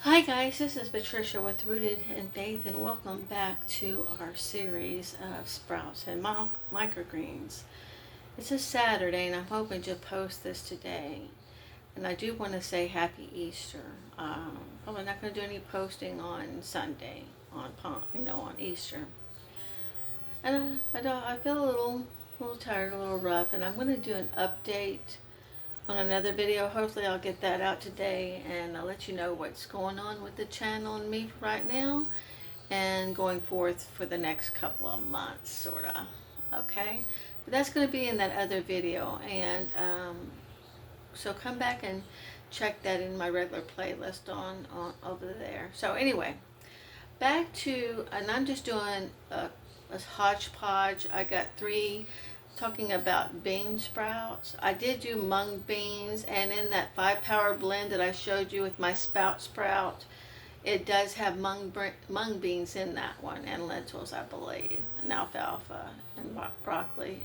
Hi guys, this is Patricia with Rooted in Faith, and welcome back to our series of sprouts and microgreens. It's a Saturday and I'm hoping to post this today. And I do want to say Happy Easter. Probably not going to do any posting on Sunday, on Easter. And I feel a little tired, a little rough, and I'm going to do an update on another video. Hopefully I'll get that out today, and I'll let you know what's going on with the channel and me right now and going forth for the next couple of months, sort of. Okay, but that's going to be in that other video, and so come back and check that in my regular playlist on over there. So anyway, back to, and I'm just doing a hodgepodge. I got 3 talking about bean sprouts. I did do mung beans, and in that 5-power blend that I showed you with my sprout, it does have mung beans in that one, and lentils, I believe, and alfalfa and broccoli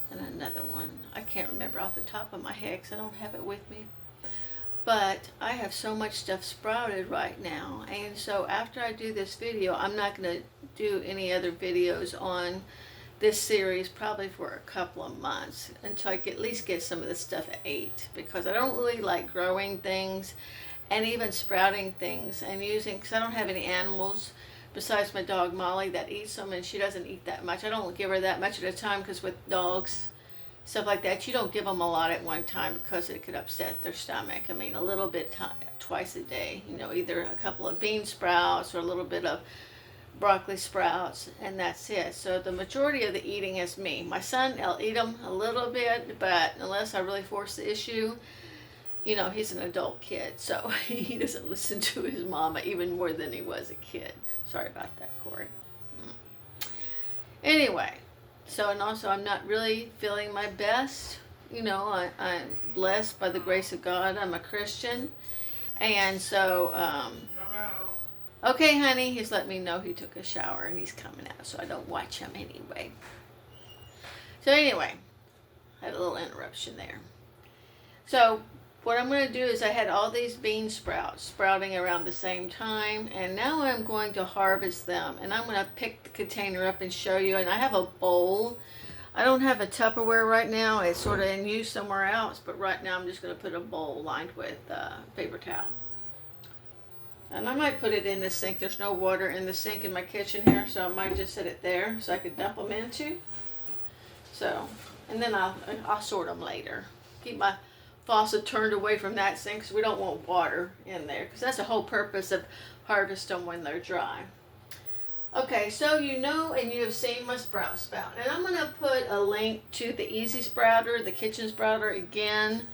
and another one. I can't remember off the top of my head because I don't have it with me. But I have so much stuff sprouted right now, and so after I do this video, I'm not going to do any other videos on this series probably for a couple of months until I at least get some of this stuff ate, because I don't really like growing things and even sprouting things and using, because I don't have any animals besides my dog Molly that eats them, and she doesn't eat that much. I don't give her that much at a time, because with dogs, stuff like that, you don't give them a lot at one time because it could upset their stomach. I mean, a little bit twice a day, either a couple of bean sprouts or a little bit of broccoli sprouts, and that's it. So the majority of the eating is me. My son, I'll eat them a little bit, but unless I really force the issue, he's an adult kid, so he doesn't listen to his mama even more than he was a kid. Sorry about that, Corey. Anyway, so, and also I'm not really feeling my best. I'm blessed by the grace of God. I'm a Christian, and so okay, honey, he's let me know he took a shower and he's coming out, so I don't watch him anyway. So anyway, I had a little interruption there. So what I'm going to do is, I had all these bean sprouts sprouting around the same time, and now I'm going to harvest them, and I'm going to pick the container up and show you. And I have a bowl. I don't have a Tupperware right now. It's sort of in use somewhere else, but right now I'm just going to put a bowl lined with paper towel. And I might put it in the sink. There's no water in the sink in my kitchen here, so I might just set it there so I could dump them into. So, and then I'll sort them later. Keep my faucet turned away from that sink, because we don't want water in there, because that's the whole purpose of harvest them when they're dry. Okay, so and you have seen my spout, and I'm going to put a link to the Easy Sprouter, the kitchen sprouter again.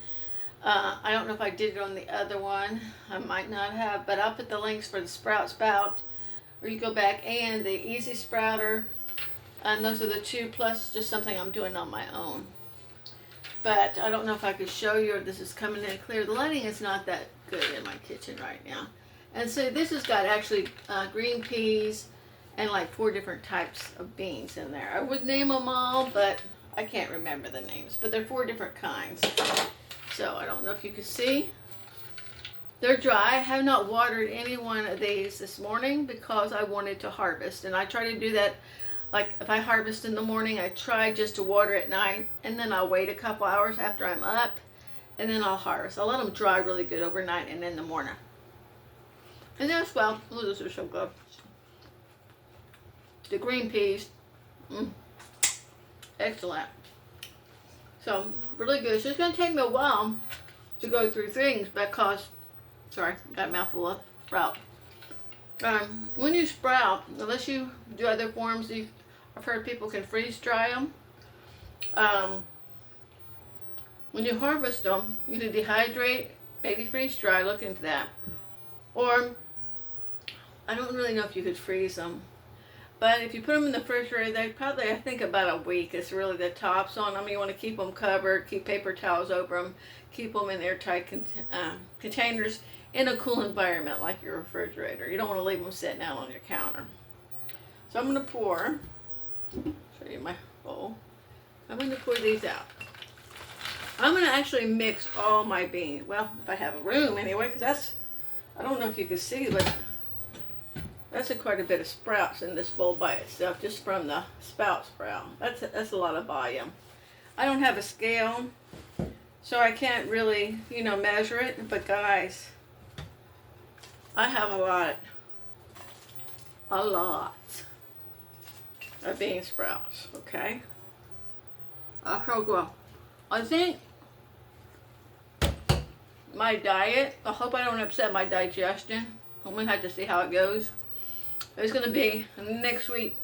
I don't know if I did it on the other one. I might not have, but I'll put the links for the Spout, or you go back, and the Easy Sprouter, and those are the 2, plus just something I'm doing on my own. But I don't know if I could show you, or this is coming in clear. The lighting is not that good in my kitchen right now. And so this has got actually green peas and like 4 different types of beans in there. I would name them all, but I can't remember the names. But they're 4 different kinds. So I don't know if you can see. They're dry. I have not watered any one of these this morning because I wanted to harvest. And I try to do that, like if I harvest in the morning, I try just to water at night, and then I'll wait a couple hours after I'm up, and then I'll harvest. I'll let them dry really good overnight and in the morning. And as well, those are so good. The green peas, excellent. So, really good. So it's going to take me a while to go through things because, sorry, got a mouthful of sprout. When you sprout, unless you do other forms, I've heard people can freeze dry them. When you harvest them, you can dehydrate, maybe freeze dry, look into that. Or, I don't really know if you could freeze them. But if you put them in the refrigerator, they probably, I think about a week is really the tops on them. You want to keep them covered, keep paper towels over them, keep them in airtight containers in a cool environment like your refrigerator. You don't want to leave them sitting out on your counter. So I'm going to show you my bowl. I'm going to pour these out. I'm going to actually mix all my beans. Well, if I have a room anyway, because that's I don't know if you can see, but that's quite a bit of sprouts in this bowl by itself, just from the spout sprout. That's a lot of volume. I don't have a scale, so I can't really, measure it. But guys, I have a lot of bean sprouts. Okay. Well, I think my diet, I hope I don't upset my digestion. I'm going to have to see how it goes. It's going to be next week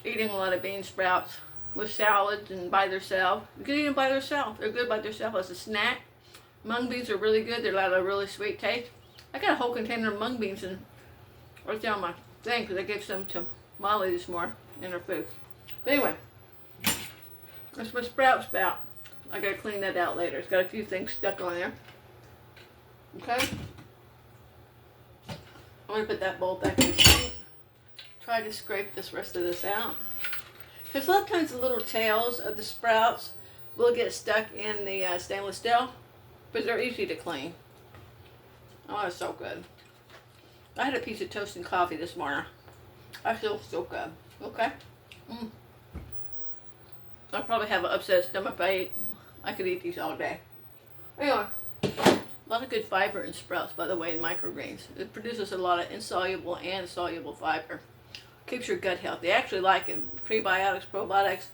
eating a lot of bean sprouts with salads and by themselves. You can eat them by themselves. They're good by themselves as a snack. Mung beans are really good. They're got a really sweet taste. I got a whole container of mung beans right there on my thing because I gave some to Molly this morning in her food. But anyway, that's my sprout spout. I got to clean that out later. It's got a few things stuck on there. Okay. I'm going to put that bowl back in the sink. Try to scrape this rest of this out. Because a lot of times the little tails of the sprouts will get stuck in the stainless steel, but they're easy to clean. Oh, it's so good. I had a piece of toast and coffee this morning. I feel so good. Okay? I'll probably have an upset stomach if I could eat these all day. Anyway, a lot of good fiber in sprouts, by the way, in microgreens. It produces a lot of insoluble and soluble fiber. Keeps your gut healthy. I actually like it. Prebiotics, probiotics,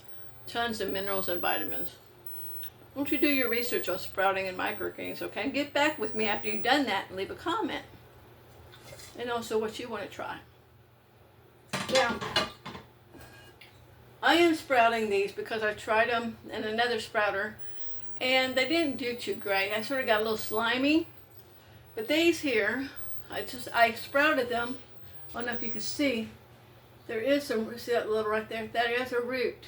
tons of minerals and vitamins. Won't you do your research on sprouting and microgreens, okay? And get back with me after you've done that and leave a comment. And also what you want to try. Now, I am sprouting these because I tried them in another sprouter and they didn't do too great. I sort of got a little slimy. But these here, I sprouted them. I don't know if you can see. There is some, see that little right there? That is a root.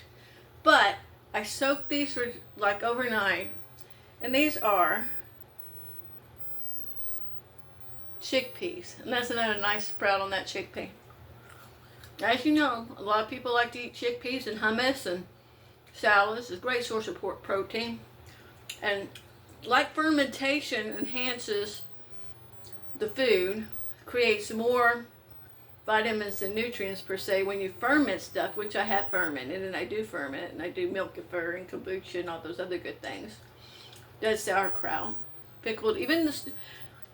But I soaked these for like overnight. And these are chickpeas. And that's another nice sprout on that chickpea. As you know, a lot of people like to eat chickpeas and hummus and salads. It's a great source of protein. And like fermentation enhances the food, creates more vitamins and nutrients per se when you ferment stuff, which I have fermented, and I do ferment it, and I do milk kefir and kombucha and all those other good things. Does sauerkraut, pickled, even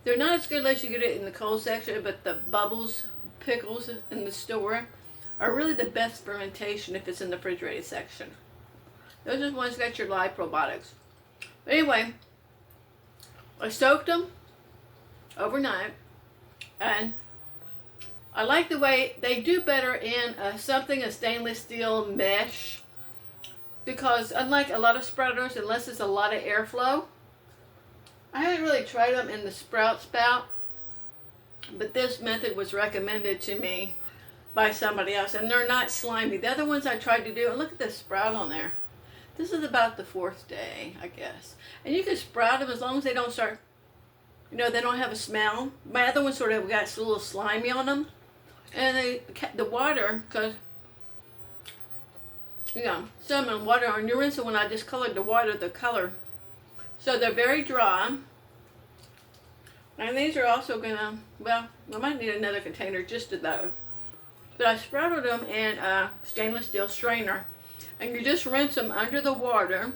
they're not as good unless you get it in the cold section, but the bubbles pickles in the store are really the best fermentation if it's in the refrigerated section. Those are the ones that got your live probiotics. But anyway, I soaked them overnight, and I like the way they do better in a stainless steel mesh, because unlike a lot of sprouters, unless there's a lot of airflow, I haven't really tried them in the spout, but this method was recommended to me by somebody else, and they're not slimy. The other ones I tried to do, and look at this sprout on there. This is about the 4th day, I guess. And you can sprout them as long as they don't start, they don't have a smell. My other ones sort of got a little slimy on them. And the water, because, some in water, and you rinse it when I discolored the water, the color. So they're very dry. And these are also gonna, I might need another container just to those. But I sprouted them in a stainless steel strainer. And you just rinse them under the water,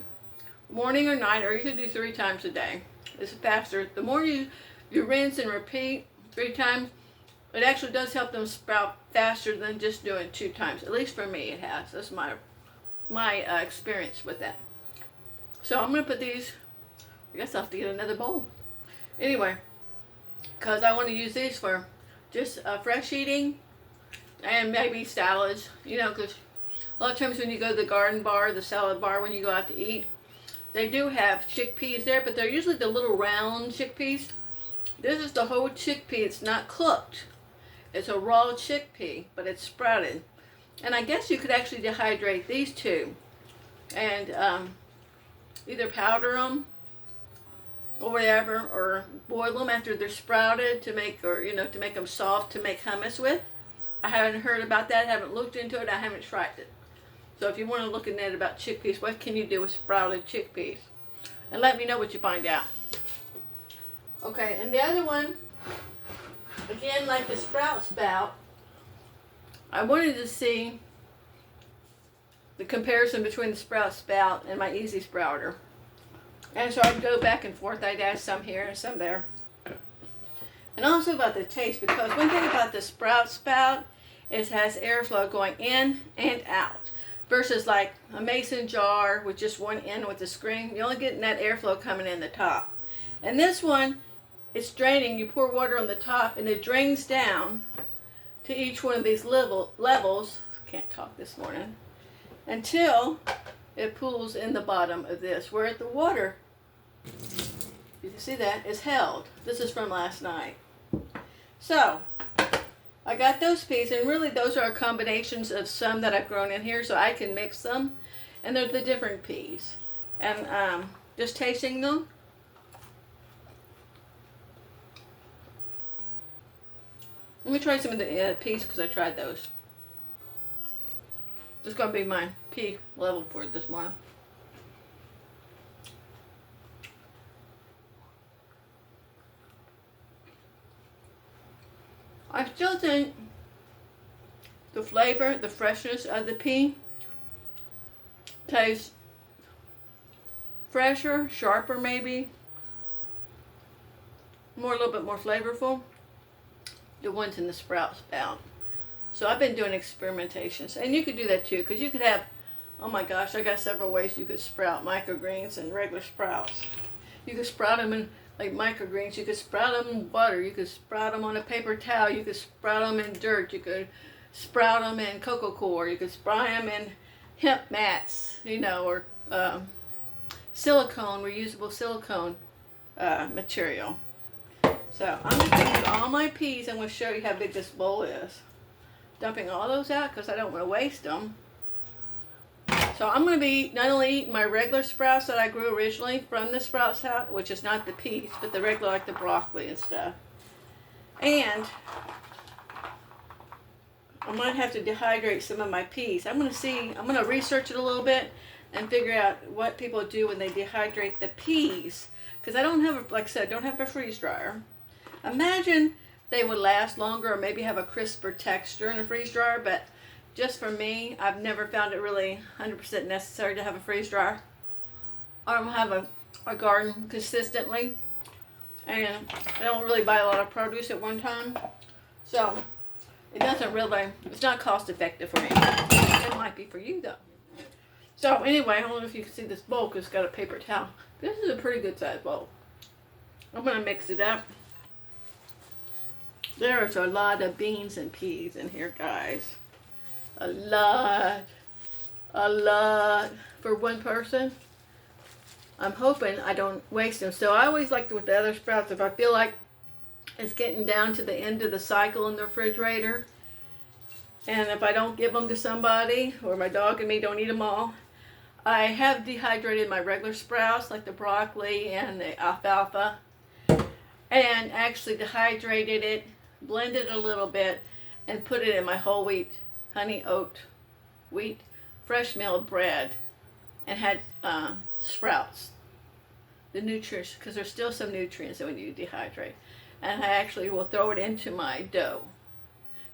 morning or night, or you can do 3 times a day. It's faster. The more you rinse and repeat 3 times, it actually does help them sprout faster than just doing 2 times. At least for me, it has. That's my experience with that. So I'm going to put these, I guess I'll have to get another bowl. Anyway, because I want to use these for just fresh eating and maybe salads, because a lot of times when you go to the garden bar, the salad bar, when you go out to eat, they do have chickpeas there, but they're usually the little round chickpeas. This is the whole chickpea. It's not cooked. It's a raw chickpea, but it's sprouted. And I guess you could actually dehydrate these two and either powder them or whatever, or boil them after they're sprouted to make, to make them soft to make hummus with. I haven't heard about that. I haven't looked into it. I haven't tried it. So if you want to look at it about chickpeas, what can you do with sprouted chickpeas? And let me know what you find out. Okay, and the other one again, like the Sprouts spout, I wanted to see the comparison between the Sprouts spout and my Easy Sprouter. And so I'd go back and forth. I'd add some here and some there. And also about the taste, because one thing about the Sprouts spout is it has airflow going in and out. Versus like a mason jar with just one end with the screen. You're only getting that airflow coming in the top. And this one, it's draining. You pour water on the top and it drains down to each one of these levels. Can't talk this morning. Until it pools in the bottom of this, where the water, you can see that, is held. This is from last night. So, I got those peas, and really those are combinations of some that I've grown in here, so I can mix them, and they're the different peas. And just tasting them. Let me try some of the peas, because I tried those. This is going to be my pea level for this morning. I still think the flavor, the freshness of the pea tastes fresher, sharper maybe, a little bit more flavorful. The ones in the Sprouts spout. So I've been doing experimentations, and you could do that too, because you could have, oh my gosh, I got several ways you could sprout microgreens and regular sprouts. You could sprout them in like microgreens, you could sprout them in water, you could sprout them on a paper towel, you could sprout them in dirt, you could sprout them in cocoa coir, you could sprout them in hemp mats, or silicone, reusable silicone material. So I'm going to take all my peas. I'm going to show you how big this bowl is. Dumping all those out because I don't want to waste them. So I'm going to be not only eating my regular sprouts that I grew originally from the Sprouts house, which is not the peas, but the regular like the broccoli and stuff. And I might have to dehydrate some of my peas. I'm going to research it a little bit and figure out what people do when they dehydrate the peas. Because I don't have, like I said, I don't have a freeze dryer. Imagine they would last longer or maybe have a crisper texture in a freeze dryer, but just for me, I've never found it really 100% necessary to have a freeze dryer. I don't have a garden consistently, and I don't really buy a lot of produce at one time, so it's not cost effective for me. It might be for you though. So anyway, I don't know if you can see this bowl because it's got a paper towel. This is a pretty good sized bowl. I'm going to mix it up. There's a lot of beans and peas in here, guys. A lot for one person. I'm hoping I don't waste them. So I always like with the other sprouts, if I feel like it's getting down to the end of the cycle in the refrigerator, and if I don't give them to somebody, or my dog and me don't eat them all, I have dehydrated my regular sprouts, like the broccoli and the alfalfa, and actually dehydrated it, blended it a little bit, and put it in my whole wheat, honey oat wheat, fresh milled bread, and had sprouts. The nutrients, because there's still some nutrients that when you dehydrate. And I actually will throw it into my dough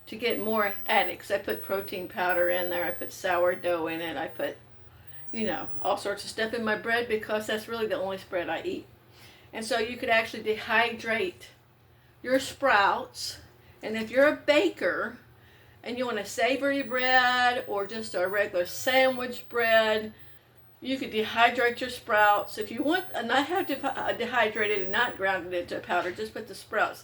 to get more addicts. I put protein powder in there, I put sourdough in it, I put all sorts of stuff in my bread because that's really the only spread I eat. And so you could actually dehydrate your sprouts. And if you're a baker and you want a savory bread or just a regular sandwich bread, you could dehydrate your sprouts. If you want, and I have dehydrated and not ground it into powder, just put the sprouts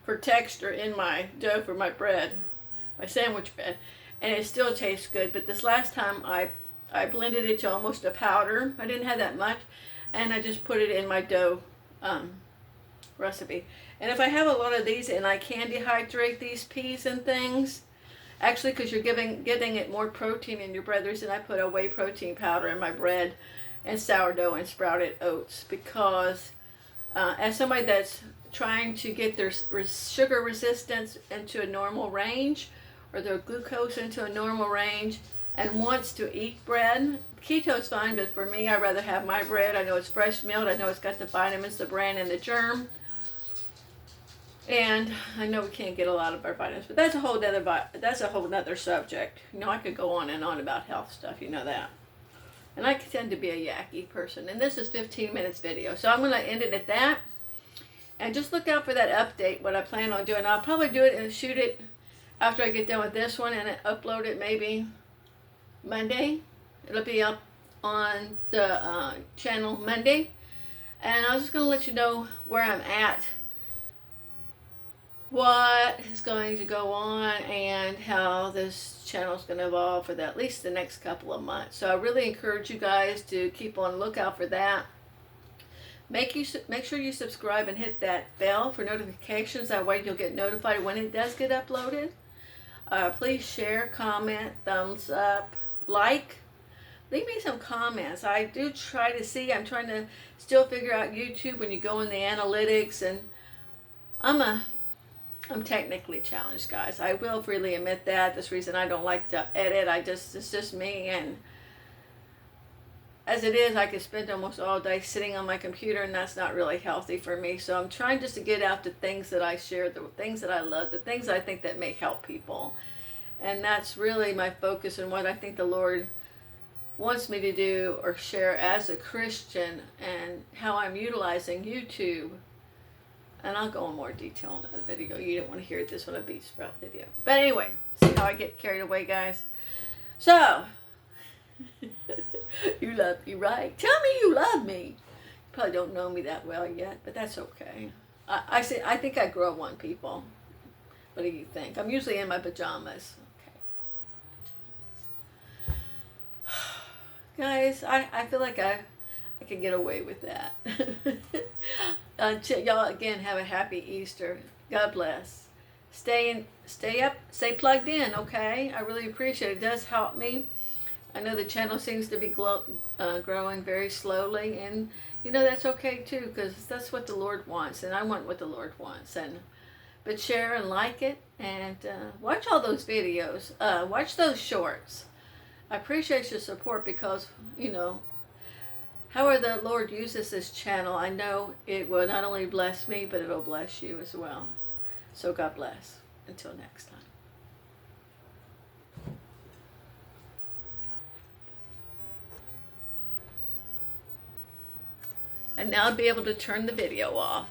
for texture in my dough for my bread, my sandwich bread. And it still tastes good. But this last time I blended it to almost a powder. I didn't have that much, and I just put it in my dough recipe. And if I have a lot of these, and I can dehydrate these peas and things, actually, because you're getting it more protein in your bread, the reason I put a whey protein powder in my bread and sourdough and sprouted oats, because as somebody that's trying to get their sugar resistance into a normal range, or their glucose into a normal range, and wants to eat bread, keto's fine, but for me, I'd rather have my bread. I know it's fresh milled. I know it's got the vitamins, the bran, and the germ. And I know we can't get a lot of our vitamins, but that's a whole nother subject. You know, I could go on and on about health stuff, you know that. And I tend to be a yucky person. And this is 15 minutes video. So I'm going to end it at that. And just look out for that update, what I plan on doing. I'll probably do it and shoot it after I get done with this one and upload it maybe Monday. It'll be up on the channel Monday. And I was just going to let you know where I'm at, what is going to go on, and how this channel is going to evolve for at least the next couple of months. So I really encourage you guys to keep on the lookout for that. Make sure you subscribe and hit that bell for notifications. That way you'll get notified when it does get uploaded. Please share, comment, thumbs up, like. Leave me some comments. I do try to see. I'm trying to still figure out YouTube when you go in the analytics, and I'm technically challenged, guys. I will freely admit that. This reason I don't like to edit. It's just me, and as it is, I could spend almost all day sitting on my computer, and that's not really healthy for me. So I'm trying just to get out the things that I share, the things that I love, the things I think that may help people. And that's really my focus and what I think the Lord wants me to do or share as a Christian, and how I'm utilizing YouTube. And I'll go in more detail in the video. You didn't want to hear this one, a beet sprout video. But anyway, see how I get carried away, guys? So, you love me, right? Tell me you love me. You probably don't know me that well yet, but that's okay. I think I grow on people. What do you think? I'm usually in my pajamas. Guys, I feel like I can get away with that. Y'all, again, have a happy Easter. God bless. Stay up, stay plugged in, okay? I really appreciate it. It does help me. I know the channel seems to be growing very slowly, and you know that's okay too, because that's what the Lord wants, and I want what the Lord wants. But share and like it, and watch all those videos. Watch those shorts. I appreciate your support, because, you know, however the Lord uses this channel, I know it will not only bless me, but it'll bless you as well. So God bless. Until next time. And now I'll be able to turn the video off.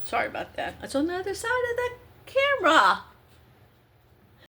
Sorry about that. It's on the other side of the camera.